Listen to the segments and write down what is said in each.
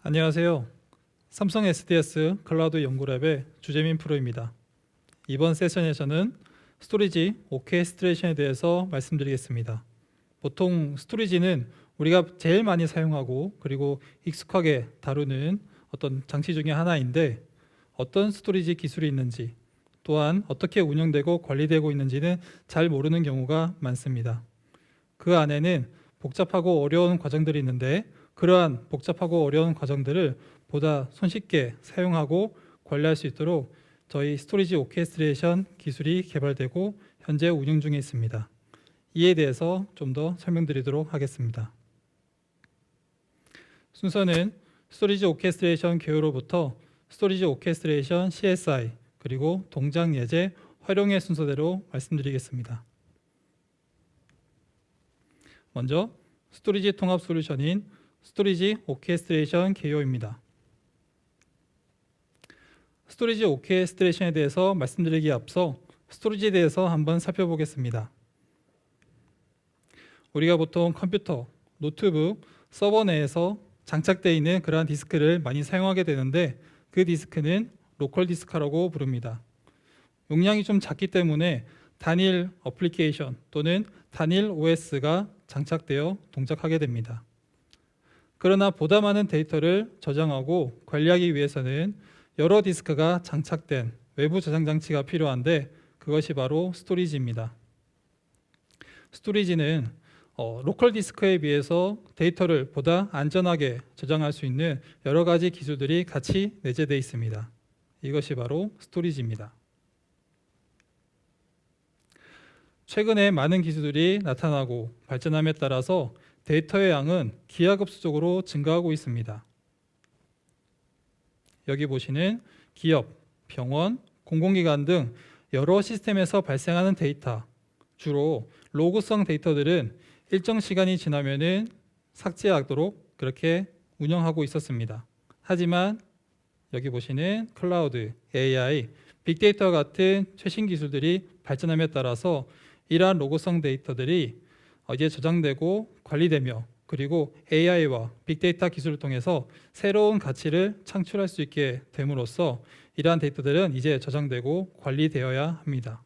안녕하세요. 삼성 SDS 클라우드 연구랩의 주재민 프로입니다. 이번 세션에서는 스토리지 오케스트레이션에 대해서 말씀드리겠습니다. 보통 스토리지는 우리가 제일 많이 사용하고 그리고 익숙하게 다루는 어떤 장치 중에 하나인데, 어떤 스토리지 기술이 있는지, 또한 어떻게 운영되고 관리되고 있는지는 잘 모르는 경우가 많습니다. 그 안에는 복잡하고 어려운 과정들이 있는데, 그러한 복잡하고 어려운 과정들을 보다 손쉽게 사용하고 관리할 수 있도록 저희 스토리지 오케스트레이션 기술이 개발되고 현재 운영 중에 있습니다. 이에 대해서 좀 더 설명드리도록 하겠습니다. 순서는 스토리지 오케스트레이션 개요로부터 스토리지 오케스트레이션 CSI 그리고 동작 예제 활용의 순서대로 말씀드리겠습니다. 먼저 스토리지 통합 솔루션인 스토리지 오케스트레이션 개요입니다. 스토리지 오케스트레이션에 대해서 말씀드리기에 앞서 스토리지에 대해서 한번 살펴보겠습니다. 우리가 보통 컴퓨터, 노트북, 서버 내에서 장착되어 있는 그러한 디스크를 많이 사용하게 되는데, 그 디스크는 로컬 디스크라고 부릅니다. 용량이 좀 작기 때문에 단일 어플리케이션 또는 단일 OS가 장착되어 동작하게 됩니다. 그러나 보다 많은 데이터를 저장하고 관리하기 위해서는 여러 디스크가 장착된 외부 저장 장치가 필요한데, 그것이 바로 스토리지입니다. 스토리지는 로컬 디스크에 비해서 데이터를 보다 안전하게 저장할 수 있는 여러 가지 기술들이 같이 내재되어 있습니다. 이것이 바로 스토리지입니다. 최근에 많은 기술들이 나타나고 발전함에 따라서 데이터의 양은 기하급수적으로 증가하고 있습니다. 여기 보시는 기업, 병원, 공공기관 등 여러 시스템에서 발생하는 데이터, 주로 로그성 데이터들은 일정 시간이 지나면은 삭제하도록 그렇게 운영하고 있었습니다. 하지만 여기 보시는 클라우드, AI, 빅데이터 같은 최신 기술들이 발전함에 따라서 이러한 로그성 데이터들이 이제 저장되고 관리되며, 그리고 AI와 빅데이터 기술을 통해서 새로운 가치를 창출할 수 있게 됨으로써 이러한 데이터들은 이제 저장되고 관리되어야 합니다.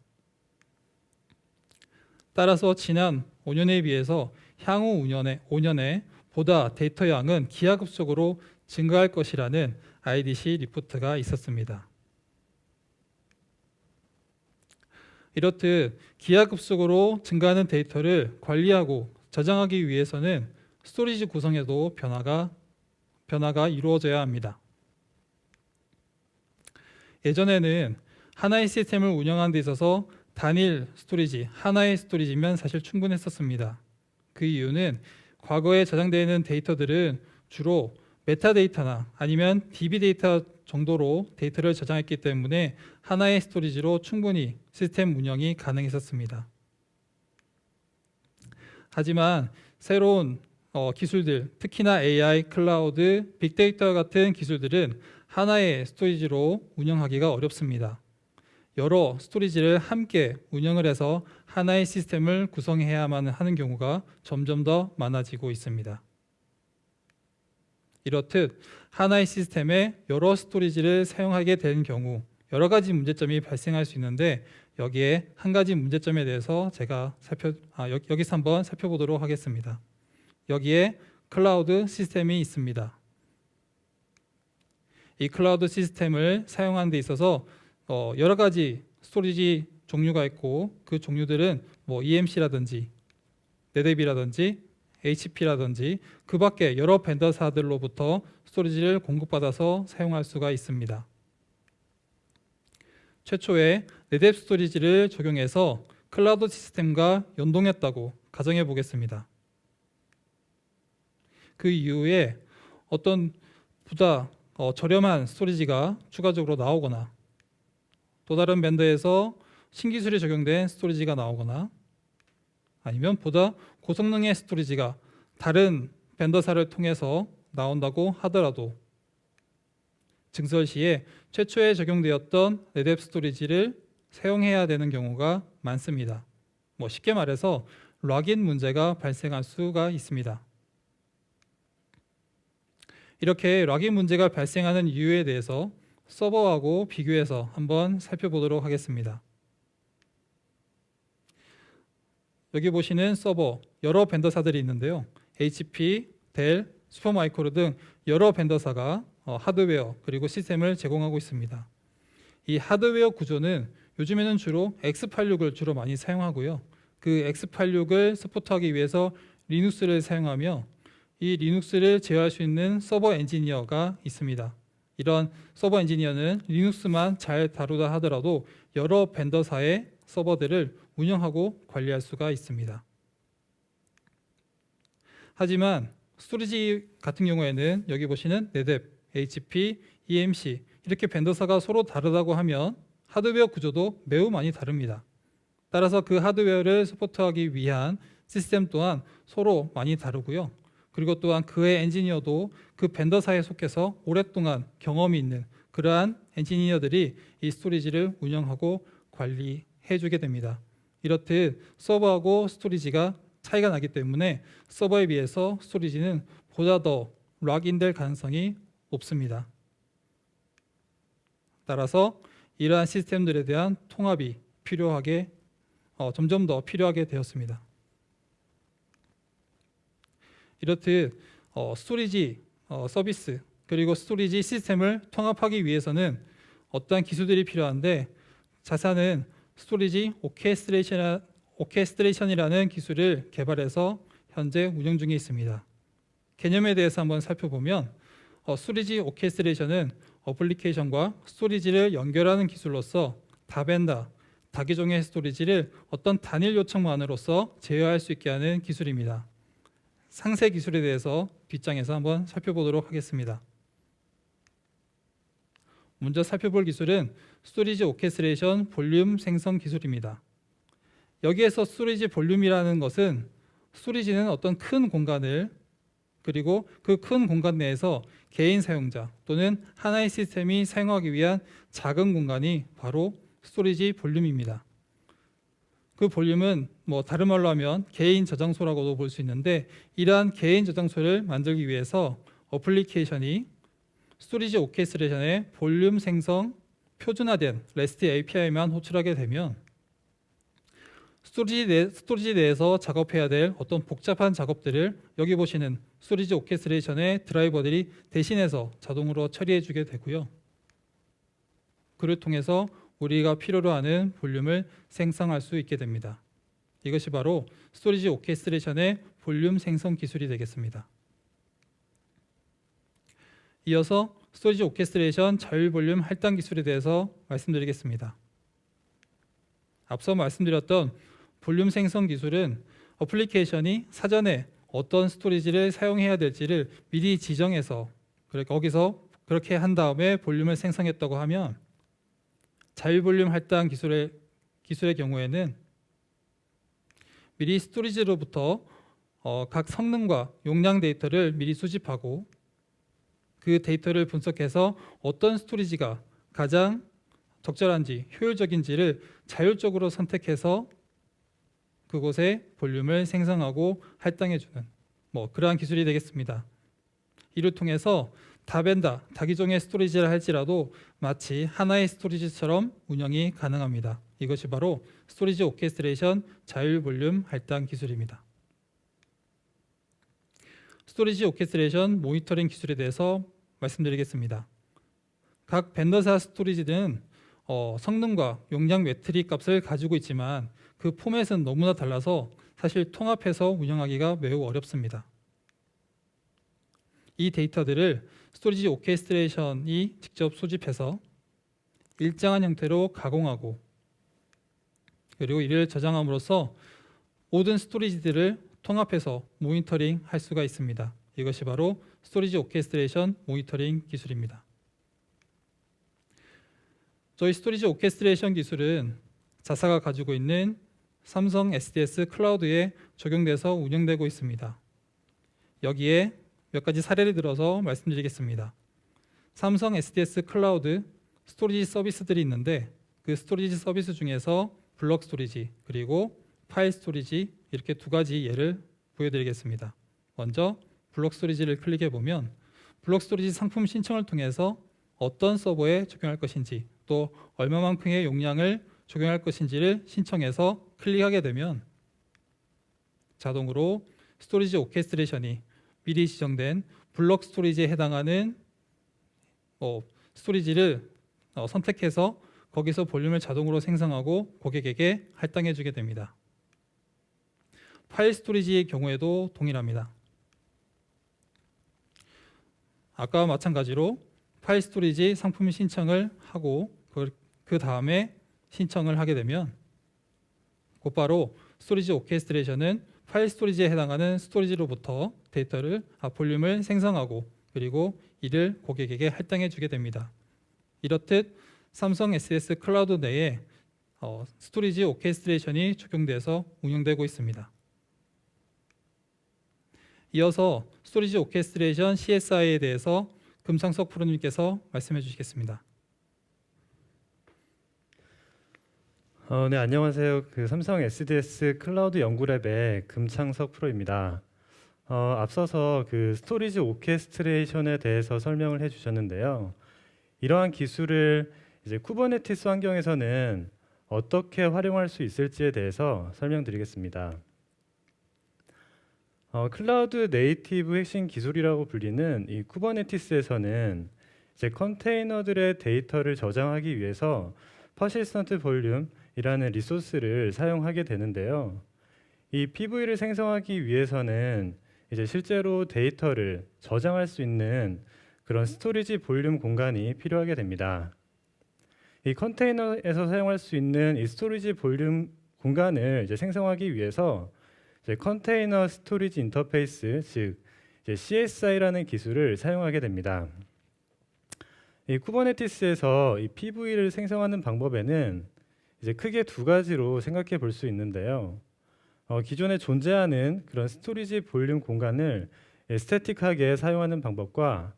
따라서 지난 5년에 비해서 향후 5년에 보다 데이터 양은 기하급수적으로 증가할 것이라는 IDC 리포트가 있었습니다. 이렇듯 기하급수적으로 증가하는 데이터를 관리하고 저장하기 위해서는 스토리지 구성에도 변화가 이루어져야 합니다. 예전에는 하나의 시스템을 운영하는 데 있어서 단일 스토리지, 하나의 스토리지면 사실 충분했었습니다. 그 이유는 과거에 저장되어 있는 데이터들은 주로 메타데이터나 아니면 DB 데이터 정도로 데이터를 저장했기 때문에 하나의 스토리지로 충분히 시스템 운영이 가능했었습니다. 하지만 새로운 기술들, 특히나 AI, 클라우드, 빅데이터 같은 기술들은 하나의 스토리지로 운영하기가 어렵습니다. 여러 스토리지를 함께 운영을 해서 하나의 시스템을 구성해야만 하는 경우가 점점 더 많아지고 있습니다. 이렇듯 하나의 시스템에 여러 스토리지를 사용하게 되는 경우 여러 가지 문제점이 발생할 수 있는데, 여기에 한 가지 문제점에 대해서 제가 여기서 한번 살펴보도록 하겠습니다. 여기에 클라우드 시스템이 있습니다. 이 클라우드 시스템을 사용하는 데 있어서 여러 가지 스토리지 종류가 있고, 그 종류들은 EMC라든지 네뎁이라든지 HP라든지 그 밖에 여러 벤더사들로부터 스토리지를 공급받아서 사용할 수가 있습니다. 최초에 네뎁 스토리지를 적용해서 클라우드 시스템과 연동했다고 가정해 보겠습니다. 그 이후에 어떤 보다 저렴한 스토리지가 추가적으로 나오거나, 또 다른 벤더에서 신기술이 적용된 스토리지가 나오거나, 아니면 보다 고성능의 스토리지가 다른 벤더사를 통해서 나온다고 하더라도 증설 시에 최초에 적용되었던 네뎁 스토리지를 사용해야 되는 경우가 많습니다. 쉽게 말해서 락인 문제가 발생할 수가 있습니다. 이렇게 락인 문제가 발생하는 이유에 대해서 서버하고 비교해서 한번 살펴보도록 하겠습니다. 여기 보시는 서버 여러 벤더사들이 있는데요. HP, 델, 슈퍼마이크로 등 여러 벤더사가 하드웨어 그리고 시스템을 제공하고 있습니다. 이 하드웨어 구조는 요즘에는 주로 x86을 주로 많이 사용하고요. 그 x86을 서포트하기 위해서 리눅스를 사용하며 이 리눅스를 제어할 수 있는 서버 엔지니어가 있습니다. 이런 서버 엔지니어는 리눅스만 잘 다루다 하더라도 여러 벤더사의 서버들을 운영하고 관리할 수가 있습니다. 하지만 스토리지 같은 경우에는 여기 보시는 네뎁, HP, EMC 이렇게 벤더사가 서로 다르다고 하면 하드웨어 구조도 매우 많이 다릅니다. 따라서 그 하드웨어를 서포트하기 위한 시스템 또한 서로 많이 다르고요. 그리고 또한 그의 엔지니어도 그 벤더사에 속해서 오랫동안 경험이 있는 그러한 엔지니어들이 이 스토리지를 운영하고 관리해 주게 됩니다. 이렇듯 서버하고 스토리지가 차이가 나기 때문에 서버에 비해서 스토리지는 보다 더 락인될 가능성이 높습니다. 따라서 이러한 시스템들에 대한 통합이 점점 더 필요하게 되었습니다. 이렇듯 스토리지 서비스 그리고 스토리지 시스템을 통합하기 위해서는 어떠한 기술들이 필요한데 자사는 스토리지 오케스트레이션이라는 기술을 개발해서 현재 운영 중에 있습니다. 개념에 대해서 한번 살펴보면 스토리지 오케스트레이션은 어플리케이션과 스토리지를 연결하는 기술로서 다벤다, 다기종의 스토리지를 어떤 단일 요청만으로서 제어할 수 있게 하는 기술입니다. 상세 기술에 대해서 뒷장에서 한번 살펴보도록 하겠습니다. 먼저 살펴볼 기술은 스토리지 오케스트레이션 볼륨 생성 기술입니다. 여기에서 스토리지 볼륨이라는 것은 스토리지는 어떤 큰 공간을 그리고 그 큰 공간 내에서 개인 사용자 또는 하나의 시스템이 사용하기 위한 작은 공간이 바로 스토리지 볼륨입니다. 그 볼륨은 다른 말로 하면 개인 저장소라고도 볼 수 있는데 이러한 개인 저장소를 만들기 위해서 어플리케이션이 스토리지 오케스트레이션의 볼륨 생성 표준화된 REST API만 호출하게 되면 스토리지 내에서 작업해야 될 어떤 복잡한 작업들을 여기 보시는 스토리지 오케스트레이션의 드라이버들이 대신해서 자동으로 처리해 주게 되고요. 그를 통해서 우리가 필요로 하는 볼륨을 생성할 수 있게 됩니다. 이것이 바로 스토리지 오케스트레이션의 볼륨 생성 기술이 되겠습니다. 이어서 스토리지 오케스트레이션 자율 볼륨 할당 기술에 대해서 말씀드리겠습니다. 앞서 말씀드렸던 볼륨 생성 기술은 어플리케이션이 사전에 어떤 스토리지를 사용해야 될지를 미리 지정해서 거기서 그렇게 한 다음에 볼륨을 생성했다고 하면 자율 볼륨 할당 기술의 경우에는 미리 스토리지로부터 각 성능과 용량 데이터를 미리 수집하고 그 데이터를 분석해서 어떤 스토리지가 가장 적절한지 효율적인지를 자율적으로 선택해서 그곳에 볼륨을 생성하고 할당해주는 그러한 기술이 되겠습니다. 이를 통해서 다벤다, 다기종의 스토리지를 할지라도 마치 하나의 스토리지처럼 운영이 가능합니다. 이것이 바로 스토리지 오케스트레이션 자율 볼륨 할당 기술입니다. 스토리지 오케스트레이션 모니터링 기술에 대해서 말씀드리겠습니다. 각 벤더사 스토리지는 성능과 용량 매트릭 값을 가지고 있지만 그 포맷은 너무나 달라서 사실 통합해서 운영하기가 매우 어렵습니다. 이 데이터들을 스토리지 오케스트레이션이 직접 수집해서 일정한 형태로 가공하고 그리고 이를 저장함으로써 모든 스토리지들을 통합해서 모니터링 할 수가 있습니다. 이것이 바로 스토리지 오케스트레이션 모니터링 기술입니다. 저희 스토리지 오케스트레이션 기술은 자사가 가지고 있는 삼성 SDS 클라우드에 적용돼서 운영되고 있습니다. 여기에 몇 가지 사례를 들어서 말씀드리겠습니다. 삼성 SDS 클라우드 스토리지 서비스들이 있는데 그 스토리지 서비스 중에서 블록 스토리지 그리고 파일 스토리지 이렇게 두 가지 예를 보여드리겠습니다. 먼저 블록 스토리지를 클릭해 보면 블록 스토리지 상품 신청을 통해서 어떤 서버에 적용할 것인지 또 얼마만큼의 용량을 적용할 것인지를 신청해서 클릭하게 되면 자동으로 스토리지 오케스트레이션이 미리 지정된 블록 스토리지에 해당하는 스토리지를 선택해서 거기서 볼륨을 자동으로 생성하고 고객에게 할당해 주게 됩니다. 파일 스토리지의 경우에도 동일합니다. 아까와 마찬가지로 파일 스토리지 상품 신청을 하고 그 다음에 신청을 하게 되면 곧바로 스토리지 오케스트레이션은 파일 스토리지에 해당하는 스토리지로부터 볼륨을 생성하고 그리고 이를 고객에게 할당해 주게 됩니다. 이렇듯 삼성 SDS 클라우드 내에 스토리지 오케스트레이션이 적용돼서 운영되고 있습니다. 이어서 스토리지 오케스트레이션 CSI에 대해서 금창석 프로님께서 말씀해 주시겠습니다. 네, 안녕하세요. 삼성 SDS 클라우드 연구랩의 금창석 프로입니다. 앞서서 스토리지 오케스트레이션에 대해서 설명을 해주셨는데요. 이러한 기술을 이제 쿠버네티스 환경에서는 어떻게 활용할 수 있을지에 대해서 설명드리겠습니다. 클라우드 네이티브 핵심 기술이라고 불리는 이 쿠버네티스에서는 이제 컨테이너들의 데이터를 저장하기 위해서 퍼시스턴트 볼륨이라는 리소스를 사용하게 되는데요. 이 PV를 생성하기 위해서는 이제 실제로 데이터를 저장할 수 있는 그런 스토리지 볼륨 공간이 필요하게 됩니다. 이 컨테이너에서 사용할 수 있는 이 스토리지 볼륨 공간을 이제 생성하기 위해서 이제 컨테이너 스토리지 인터페이스, 즉 이제 CSI라는 기술을 사용하게 됩니다. 이 쿠버네티스에서 이 PV를 생성하는 방법에는 이제 크게 두 가지로 생각해 볼 수 있는데요. 기존에 존재하는 그런 스토리지 볼륨 공간을 스태틱하게 사용하는 방법과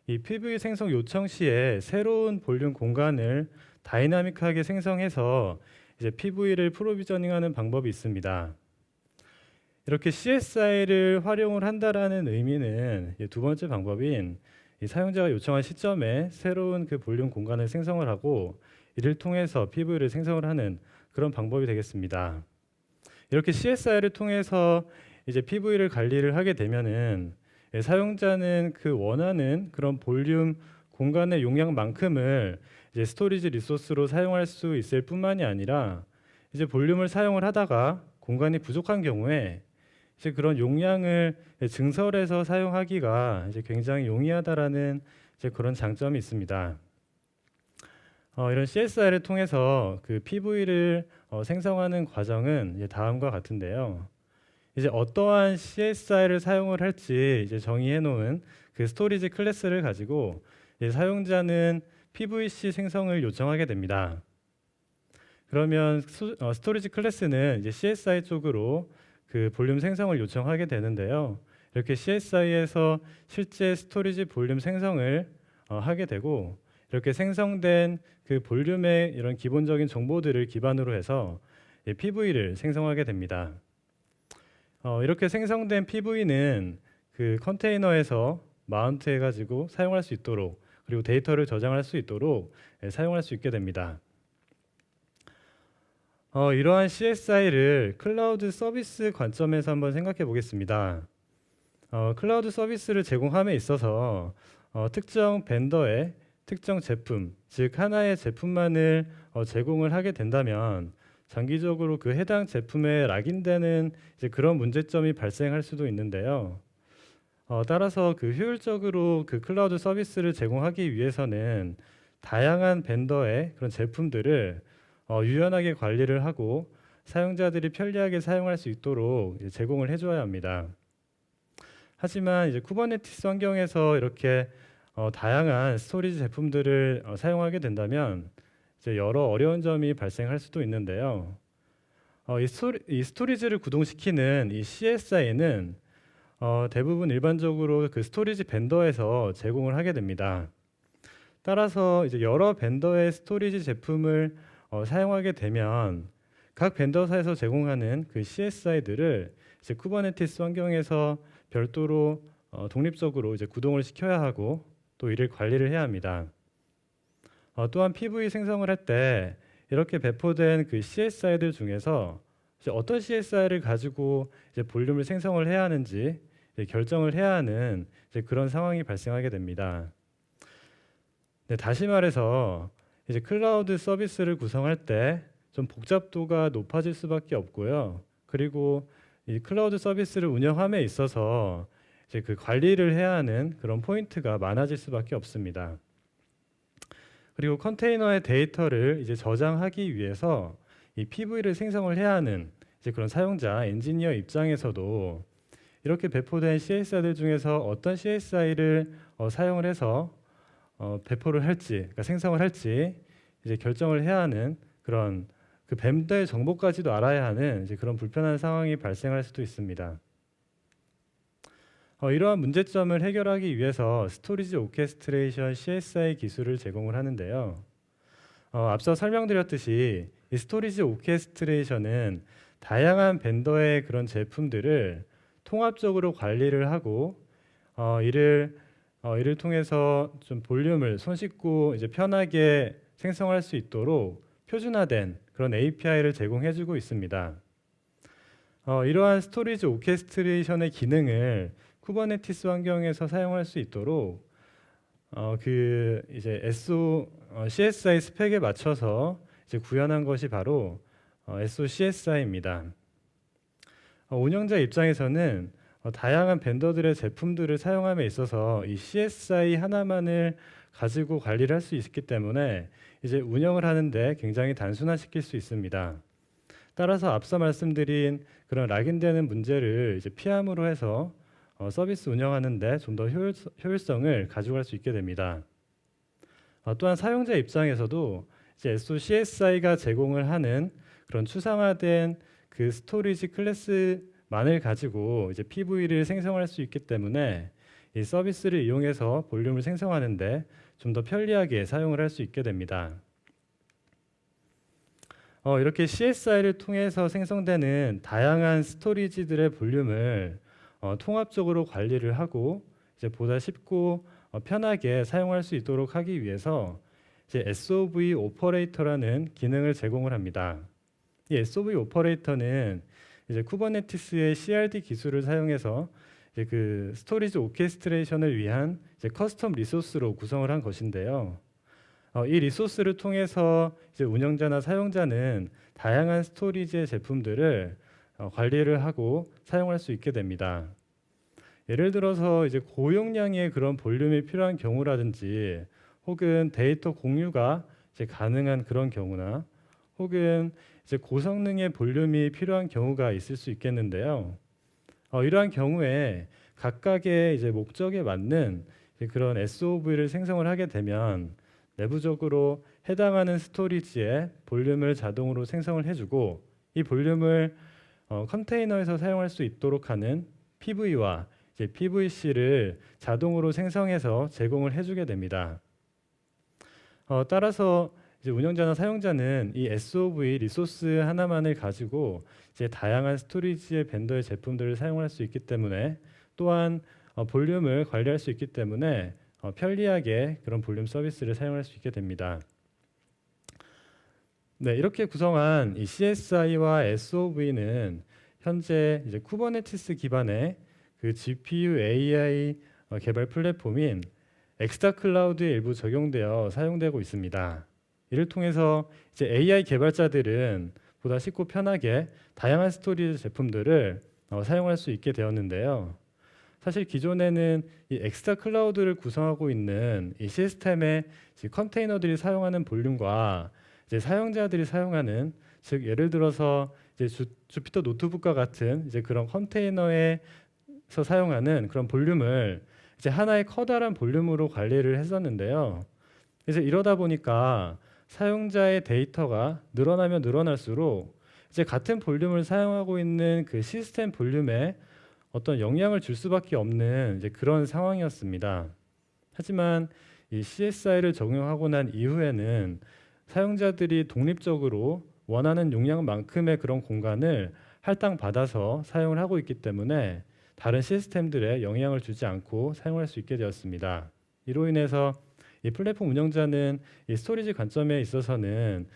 이 PV 생성 요청 시에 새로운 볼륨 공간을 다이나믹하게 생성해서 이제 PV를 프로비저닝하는 방법이 있습니다. 이렇게 CSI를 활용을 한다라는 의미는 두 번째 방법인 이 사용자가 요청한 시점에 새로운 볼륨 공간을 생성을 하고 이를 통해서 PV를 생성을 하는 그런 방법이 되겠습니다. 이렇게 CSI를 통해서 이제 PV를 관리를 하게 되면은 사용자는 원하는 그런 볼륨 공간의 용량만큼을 이제 스토리지 리소스로 사용할 수 있을 뿐만이 아니라 이제 볼륨을 사용을 하다가 공간이 부족한 경우에 이제 그런 용량을 증설해서 사용하기가 이제 굉장히 용이하다라는 이제 그런 장점이 있습니다. 이런 CSI를 통해서 PV를 생성하는 과정은 이제 다음과 같은데요. 이제 어떠한 CSI를 사용을 할지 이제 정의해 놓은 스토리지 클래스를 가지고 이제 사용자는 PVC 생성을 요청하게 됩니다. 그러면 스토리지 클래스는 이제 CSI 쪽으로 볼륨 생성을 요청하게 되는데요. 이렇게 CSI에서 실제 스토리지 볼륨 생성을 하게 되고 이렇게 생성된 볼륨의 이런 기본적인 정보들을 기반으로 해서 PV를 생성하게 됩니다. 이렇게 생성된 PV는 컨테이너에서 마운트해가지고 사용할 수 있도록 그리고 데이터를 저장할 수 있도록 사용할 수 있게 됩니다. 이러한 CSI를 클라우드 서비스 관점에서 한번 생각해 보겠습니다. 클라우드 서비스를 제공함에 있어서 특정 벤더의 특정 제품, 즉 하나의 제품만을 제공을 하게 된다면 장기적으로 해당 제품에 락인되는 이제 그런 문제점이 발생할 수도 있는데요. 따라서 효율적으로 클라우드 서비스를 제공하기 위해서는 다양한 벤더의 그런 제품들을 유연하게 관리를 하고 사용자들이 편리하게 사용할 수 있도록 제공을 해줘야 합니다. 하지만 이제 쿠버네티스 환경에서 이렇게 다양한 스토리지 제품들을 사용하게 된다면 이제 여러 어려운 점이 발생할 수도 있는데요. 이 스토리지를 구동시키는 이 CSI는 대부분 일반적으로 스토리지 벤더에서 제공을 하게 됩니다. 따라서 이제 여러 벤더의 스토리지 제품을 사용하게 되면 각 벤더사에서 제공하는 CSI들을 이제 쿠버네티스 환경에서 별도로 독립적으로 이제 구동을 시켜야 하고 또 이를 관리를 해야 합니다. 또한 PV 생성을 할 때 이렇게 배포된 그 CSI들 중에서 이제 어떤 CSI를 가지고 이제 볼륨을 생성을 해야 하는지 이제 결정을 해야 하는 이제 그런 상황이 발생하게 됩니다. 네, 다시 말해서 이제 클라우드 서비스를 구성할 때 좀 복잡도가 높아질 수밖에 없고요. 그리고 이 클라우드 서비스를 운영함에 있어서 이제 그 관리를 해야 하는 그런 포인트가 많아질 수밖에 없습니다. 그리고 컨테이너의 데이터를 이제 저장하기 위해서 이 PV를 생성을 해야 하는 이제 그런 사용자 엔지니어 입장에서도 이렇게 배포된 CSI들 중에서 어떤 CSI를 사용을 해서 배포를 할지, 그러니까 생성을 할지 이제 결정을 해야 하는 그런 그 밴더의 정보까지도 알아야 하는 이제 그런 불편한 상황이 발생할 수도 있습니다. 이러한 문제점을 해결하기 위해서 스토리지 오케스트레이션 CSI 기술을 제공을 하는데요. 앞서 설명드렸듯이 이 스토리지 오케스트레이션은 다양한 밴더의 그런 제품들을 통합적으로 관리를 하고 이를 통해서 좀 볼륨을 손쉽고 이제 편하게 생성할 수 있도록 표준화된 그런 API를 제공해주고 있습니다. 이러한 스토리지 오케스트레이션의 기능을 쿠버네티스 환경에서 사용할 수 있도록 그 이제 CSI 스펙에 맞춰서 이제 구현한 것이 바로 CSI입니다. 운영자 입장에서는 다양한 벤더들의 제품들을 사용함에 있어서 이 CSI 하나만을 가지고 관리를 할 수 있기 때문에 이제 운영을 하는데 굉장히 단순화시킬 수 있습니다. 따라서 앞서 말씀드린 그런 락인되는 문제를 이제 피함으로 해서 서비스 운영하는데 좀 더 효율성을 가져갈 수 있게 됩니다. 또한 사용자 입장에서도 이제 SOCSI가 제공을 하는 그런 추상화된 그 스토리지 클래스만을 가지고 이제 PV를 생성할 수 있기 때문에 이 서비스를 이용해서 볼륨을 생성하는데 좀 더 편리하게 사용을 할 수 있게 됩니다. 이렇게 CSI를 통해서 생성되는 다양한 스토리지들의 볼륨을 통합적으로 관리를 하고 이제 보다 쉽고 편하게 사용할 수 있도록 하기 위해서 이제 SOV 오퍼레이터라는 기능을 제공을 합니다. 이 SOV 오퍼레이터는 이제 쿠버네티스의 CRD 기술을 사용해서 이제 그 스토리지 오케스트레이션을 위한 이제 커스텀 리소스로 구성을 한 것인데요. 이 리소스를 통해서 이제 운영자나 사용자는 다양한 스토리지의 제품들을 관리를 하고 사용할 수 있게 됩니다. 예를 들어서 이제 고용량의 그런 볼륨이 필요한 경우라든지 혹은 데이터 공유가 이제 가능한 그런 경우나 혹은 이제 고성능의 볼륨이 필요한 경우가 있을 수 있겠는데요. 이러한 경우에 각각의 이제 목적에 맞는 이제 그런 SOV를 생성을 하게 되면 내부적으로 해당하는 스토리지의 볼륨을 자동으로 생성을 해주고 이 볼륨을 컨테이너에서 사용할 수 있도록 하는 PV와 이제 PVC를 자동으로 생성해서 제공을 해주게 됩니다. 따라서 이제 운영자나 사용자는 이 SOV 리소스 하나만을 가지고 이제 다양한 스토리지의 벤더의 제품들을 사용할 수 있기 때문에 또한 볼륨을 관리할 수 있기 때문에 편리하게 그런 볼륨 서비스를 사용할 수 있게 됩니다. 네, 이렇게 구성한 이 CSI와 SOV는 현재 이제 쿠버네티스 기반의 그 GPU AI 개발 플랫폼인 엑스타클라우드에 일부 적용되어 사용되고 있습니다. 이를 통해서 이제 AI 개발자들은 보다 쉽고 편하게 다양한 스토리지 제품들을 사용할 수 있게 되었는데요. 사실 기존에는 이 엑스타클라우드를 구성하고 있는 이 시스템의 컨테이너들이 사용하는 볼륨과 이제 사용자들이 사용하는, 즉 예를 들어서 이제 주피터 노트북과 같은 이제 그런 컨테이너에서 사용하는 그런 볼륨을 이제 하나의 커다란 볼륨으로 관리를 했었는데요. 그래서 이러다 보니까 사용자의 데이터가 늘어나면 늘어날수록 이제 같은 볼륨을 사용하고 있는 그 시스템 볼륨에 어떤 영향을 줄 수밖에 없는 이제 그런 상황이었습니다. 하지만 이 CSI를 적용하고 난 이후에는 사용자들이 독립적으로 원하는 용량만큼의 그런 공간을 할당받아서 사용을 하고 있기 때문에 다른 시스템들에 영향을 주지 않고 사용할 수 있게 되었습니다. 이로 인해서 이 플랫폼 운영자는 이 스토리지 관점에 있어서는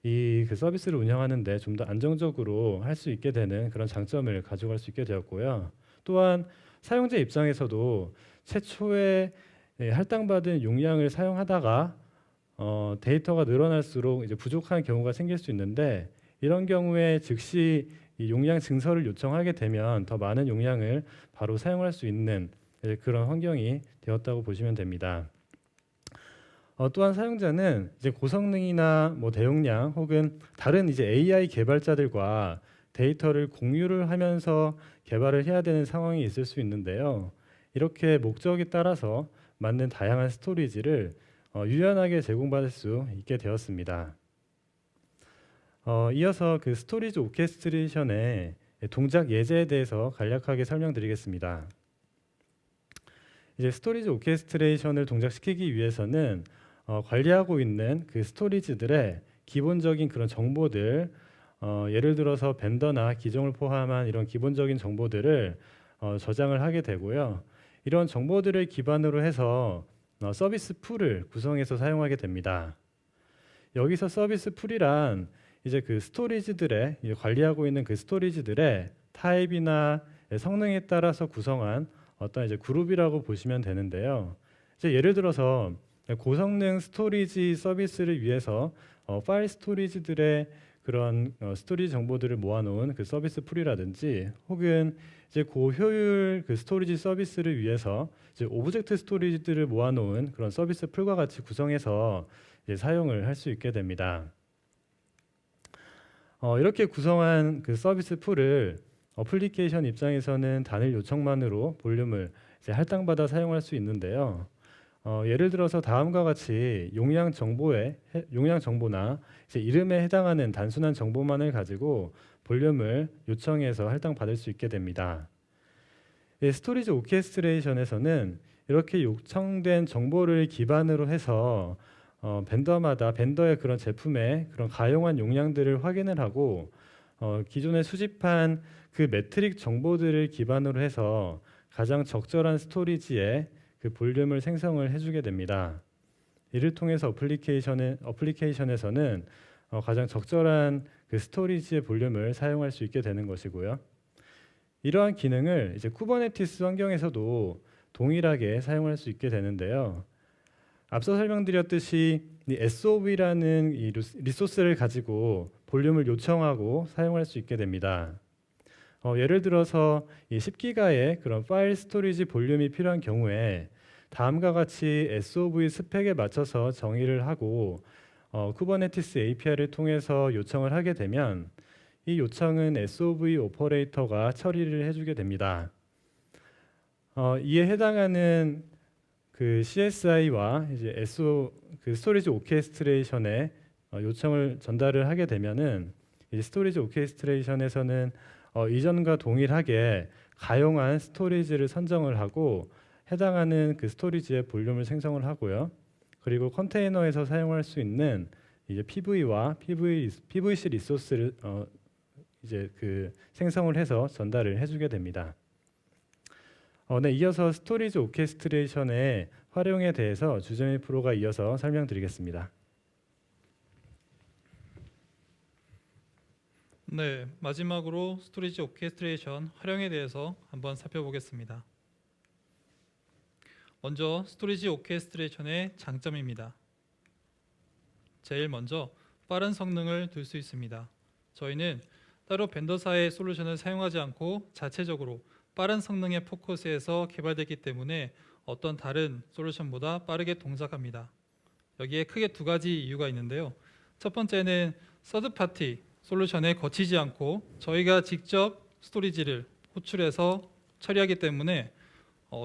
이 그 서비스를 운영하는데 좀 더 안정적으로 할 수 있게 되는 그런 장점을 가져갈 수 있게 되었고요. 또한 사용자 입장에서도 최초에 할당받은 용량을 사용하다가 데이터가 늘어날수록 이제 부족한 경우가 생길 수 있는데, 이런 경우에 즉시 이 용량 증설을 요청하게 되면 더 많은 용량을 바로 사용할 수 있는 그런 환경이 되었다고 보시면 됩니다. 또한 사용자는 이제 고성능이나 뭐 대용량 혹은 다른 이제 AI 개발자들과 데이터를 공유를 하면서 개발을 해야 되는 상황이 있을 수 있는데요. 이렇게 목적에 따라서 맞는 다양한 스토리지를 유연하게 제공받을 수 있게 되었습니다. 이어서 그 스토리지 오케스트레이션의 동작 예제에 대해서 간략하게 설명드리겠습니다. 이제 스토리지 오케스트레이션을 동작시키기 위해서는 관리하고 있는 그 스토리지들의 기본적인 그런 정보들, 예를 들어서 벤더나 기종을 포함한 이런 기본적인 정보들을 저장을 하게 되고요. 이런 정보들을 기반으로 해서 서비스 풀을 구성해서 사용하게 됩니다. 여기서 서비스 풀이란 이제 그 스토리지들의 관리하고 있는 그 스토리지들의 타입이나 성능에 따라서 구성한 어떤 이제 그룹이라고 보시면 되는데요. 이제 예를 들어서 고성능 스토리지 서비스를 위해서 파일 스토리지들의 그런 스토리지 정보들을 모아놓은 그 서비스 풀이라든지, 혹은 이제 고효율 그 스토리지 서비스를 위해서 이제 오브젝트 스토리지들을 모아놓은 그런 서비스 풀과 같이 구성해서 이제 사용을 할 수 있게 됩니다. 이렇게 구성한 그 서비스 풀을 어플리케이션 입장에서는 단일 요청만으로 볼륨을 이제 할당받아 사용할 수 있는데요. 예를 들어서 다음과 같이 용량 정보나 이제 이름에 해당하는 단순한 정보만을 가지고 볼륨을 요청해서 할당받을 수 있게 됩니다. 스토리지 오케스트레이션에서는 이렇게 요청된 정보를 기반으로 해서 벤더마다 벤더의 그런 제품의 그런 가용한 용량들을 확인을 하고, 기존에 수집한 그 매트릭 정보들을 기반으로 해서 가장 적절한 스토리지의 그 볼륨을 생성을 해주게 됩니다. 이를 통해서 어플리케이션에서는 가장 적절한 그 스토리지의 볼륨을 사용할 수 있게 되는 것이고요. 이러한 기능을 이제 쿠버네티스 환경에서도 동일하게 사용할 수 있게 되는데요. 앞서 설명드렸듯이 이 SOV라는 이 리소스를 가지고 볼륨을 요청하고 사용할 수 있게 됩니다. 예를 들어서 이 10기가의 그런 파일 스토리지 볼륨이 필요한 경우에 다음과 같이 SOV 스펙에 맞춰서 정의를 하고 쿠버네티스 API를 통해서 요청을 하게 되면 이 요청은 SOV 오퍼레이터가 처리를 해주게 됩니다. 이에 해당하는 그 CSI와 이제 그 스토리지 오케스트레이션에 요청을 전달을 하게 되면은 이 스토리지 오케스트레이션에서는 이전과 동일하게 가용한 스토리지를 선정을 하고 해당하는 그 스토리지의 볼륨을 생성을 하고요. 그리고 컨테이너에서 사용할 수 있는 이제 PV와 PVC 리소스를 이제 그 생성을 해서 전달을 해주게 됩니다. 네, 이어서 스토리지 오케스트레이션의 활용에 대해서 주재민 프로가 이어서 설명드리겠습니다. 네, 마지막으로 스토리지 오케스트레이션 활용에 대해서 한번 살펴보겠습니다. 먼저 스토리지 오케스트레이션의 장점입니다. 제일 먼저 빠른 성능을 둘 수 있습니다. 저희는 따로 벤더사의 솔루션을 사용하지 않고 자체적으로 빠른 성능에 포커스해서 개발됐기 때문에 어떤 다른 솔루션보다 빠르게 동작합니다. 여기에 크게 두 가지 이유가 있는데요. 첫 번째는 서드파티 솔루션에 거치지 않고 저희가 직접 스토리지를 호출해서 처리하기 때문에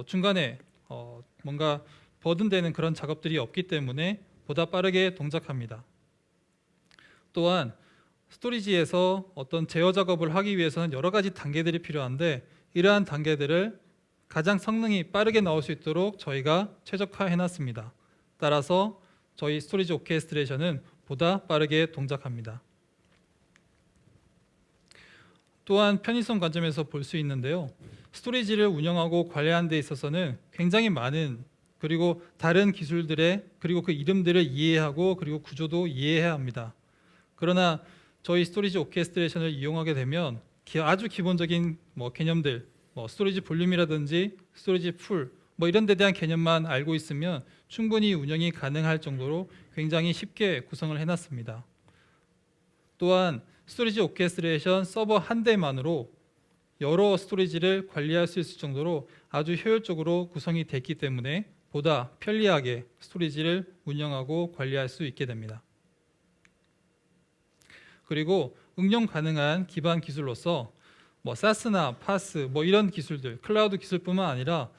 중간에 뭔가 버든되는 그런 작업들이 없기 때문에 보다 빠르게 동작합니다. 또한 스토리지에서 어떤 제어 작업을 하기 위해서는 여러 가지 단계들이 필요한데 이러한 단계들을 가장 성능이 빠르게 나올 수 있도록 저희가 최적화해 놨습니다. 따라서 저희 스토리지 오케스트레이션은 보다 빠르게 동작합니다. 또한 편의성 관점에서 볼 수 있는데요. 스토리지를 운영하고 관리하는 데 있어서는 굉장히 많은 그리고 다른 기술들의 그리고 그 이름들을 이해하고 그리고 구조도 이해해야 합니다. 그러나 저희 스토리지 오케스트레이션을 이용하게 되면 아주 기본적인 개념들, 스토리지 볼륨이라든지 스토리지 풀 이런 데 대한 개념만 알고 있으면 충분히 운영이 가능할 정도로 굉장히 쉽게 구성을 해놨습니다. 또한 스토리지 오케스트레이션 서버 한 대만으로 여러 스토리지를 관리할 수 있을 정도로 아주 효율적으로 구성이 됐기 때문에 보다 편리하게 스토리지를 운영하고 관리할 수 있게 됩니다. 그리고 응용 가능한 기반 기술로서 사스나 파스 이런 기술들, 클라우드 기술뿐만 아니라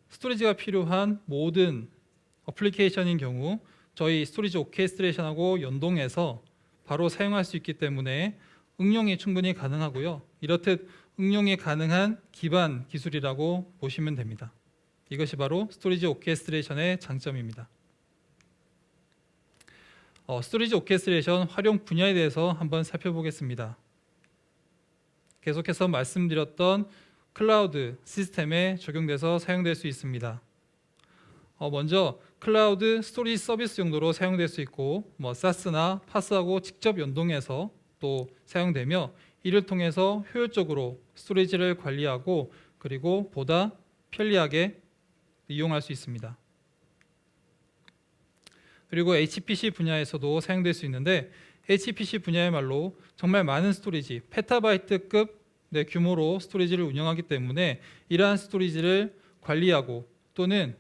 스토리지가 필요한 모든 어플리케이션인 경우 저희 스토리지 오케스트레이션하고 연동해서 바로 사용할 수 있기 때문에 응용이 충분히 가능하고요. 이렇듯 응용이 가능한 기반 기술이라고 보시면 됩니다. 이것이 바로 스토리지 오케스트레이션의 장점입니다. 스토리지 오케스트레이션 활용 분야에 대해서 한번 살펴보겠습니다. 계속해서 말씀드렸던 클라우드 시스템에 적용돼서 사용될 수 있습니다. 먼저 클라우드 스토리지 서비스 용도로 사용될 수 있고 사스나 파스하고 직접 연동해서 또 사용되며 이를 통해서 효율적으로 스토리지를 관리하고 그리고 보다 편리하게 이용할 수 있습니다. 그리고 HPC 분야에서도 사용될 수 있는데 HPC 분야야말로 정말 많은 스토리지, 페타바이트급 규모로 스토리지를 운영하기 때문에 이러한 스토리지를 관리하고 또는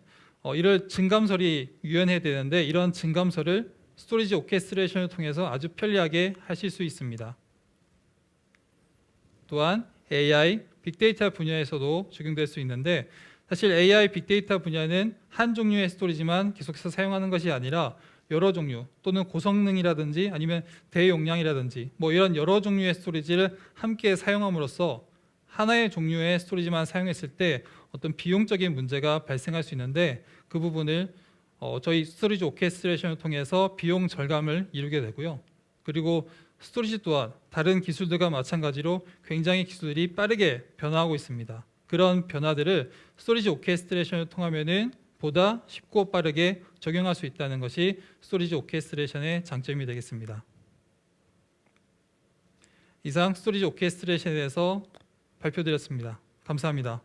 이를 증감설이 유연해야 되는데 이런 증감설을 스토리지 오케스트레이션을 통해서 아주 편리하게 하실 수 있습니다. 또한 AI, 빅데이터 분야에서도 적용될 수 있는데 사실 AI, 빅데이터 분야는 한 종류의 스토리지만 계속해서 사용하는 것이 아니라 여러 종류 또는 고성능이라든지 아니면 대용량이라든지 이런 여러 종류의 스토리지를 함께 사용함으로써 하나의 종류의 스토리지만 사용했을 때 어떤 비용적인 문제가 발생할 수 있는데 그 부분을 저희 스토리지 오케스트레이션을 통해서 비용 절감을 이루게 되고요. 그리고 스토리지 또한 다른 기술들과 마찬가지로 굉장히 기술이 빠르게 변화하고 있습니다. 그런 변화들을 스토리지 오케스트레이션을 통하면은 보다 쉽고 빠르게 적용할 수 있다는 것이 스토리지 오케스트레이션의 장점이 되겠습니다. 이상 스토리지 오케스트레이션에 대해서 발표드렸습니다. 감사합니다.